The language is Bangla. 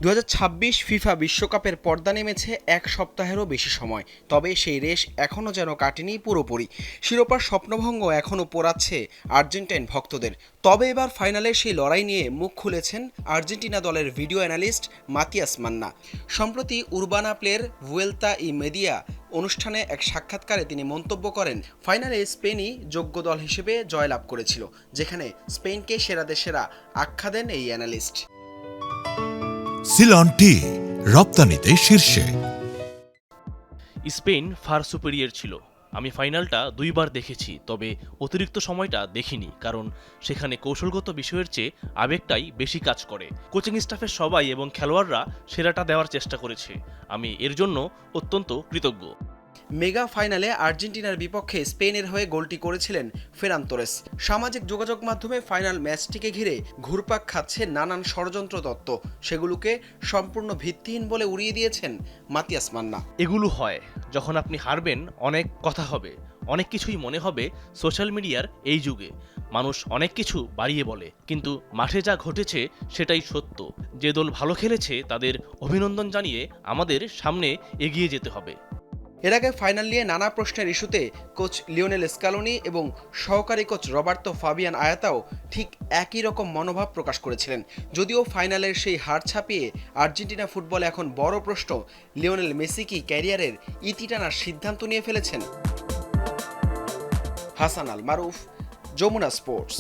2026 ফিফা বিশ্বকাপের পর্দা নেমেছে এক সপ্তাহেরও বেশি সময়, তবে সেই রেশ এখনও যেন কাটেনি পুরোপুরি। শিরোপার স্বপ্নভঙ্গ এখনও পোড়াচ্ছে আর্জেন্টাইন ভক্তদের। তবে এবার ফাইনালের সেই লড়াই নিয়ে মুখ খুলেছেন আর্জেন্টিনা দলের ভিডিও অ্যানালিস্ট মাতিয়াস মান্না। সম্প্রতি উরবানা প্লের ভুয়েলতা ই মেদিয়া অনুষ্ঠানে এক সাক্ষাৎকারে তিনি মন্তব্য করেন, ফাইনালে স্পেনই যোগ্য দল হিসেবে জয়লাভ করেছিল, যেখানে স্পেনকে সেরাদের সেরা আখ্যা দেন এই অ্যানালিস্ট। সিলন টি রপ্তানিতে শীর্ষে। স্পেন ফার সুপেরিয়র ছিল। আমি ফাইনালটা 2 বার দেখেছি, তবে অতিরিক্ত সময়টা দেখিনি, কারণ সেখানে কৌশলগত বিষয়ের চেয়ে আবেগটাই বেশি কাজ করে। কোচিং স্টাফের সবাই এবং খেলোয়াড়রা সেরাটা দেওয়ার চেষ্টা করেছে। আমি এর জন্য অত্যন্ত কৃতজ্ঞ। মেগা ফাইনালে আর্জেন্টিনার বিপক্ষে স্পেনের হয়ে গোলটি করেছিলেন ফেরান তোরেস। সামাজিক যোগাযোগ মাধ্যমে ফাইনাল ম্যাচটিকে ঘিরে ঘুরপাক খাচ্ছে নানান ষড়যন্ত্র তত্ত্ব, সেগুলোকে সম্পূর্ণ ভিত্তিহীন বলে উড়িয়ে দিয়েছেন মাতিয়াস মান্না। এগুলো হয় যখন আপনি হারবেন, অনেক কথা হবে, অনেক কিছুই মনে হবে। সোশ্যাল মিডিয়ার এই যুগে মানুষ অনেক কিছু বাড়িয়ে বলে, কিন্তু মাঠে যা ঘটেছে সেটাই সত্য। যে দল ভালো খেলেছে তাদের অভিনন্দন জানিয়ে আমাদের সামনে এগিয়ে যেতে হবে। এর আগে ফাইনাল নিয়ে নানা প্রশ্নের ইস্যুতে কোচ লিওনেল স্কালোনি এবং সহকারী কোচ রবার্তো ফাবিয়ান আয়াতাও ঠিক একই রকম মনোভাব প্রকাশ করেছিলেন। যদিও ফাইনালের সেই হার ছাপিয়ে আর্জেন্টিনা ফুটবলে এখন বড় প্রশ্ন, লিওনেল মেসি কি ক্যারিয়ারের ইতি টানার সিদ্ধান্ত নিয়ে ফেলেছেন? হাসান আল মারুফ, যমুনা স্পোর্টস।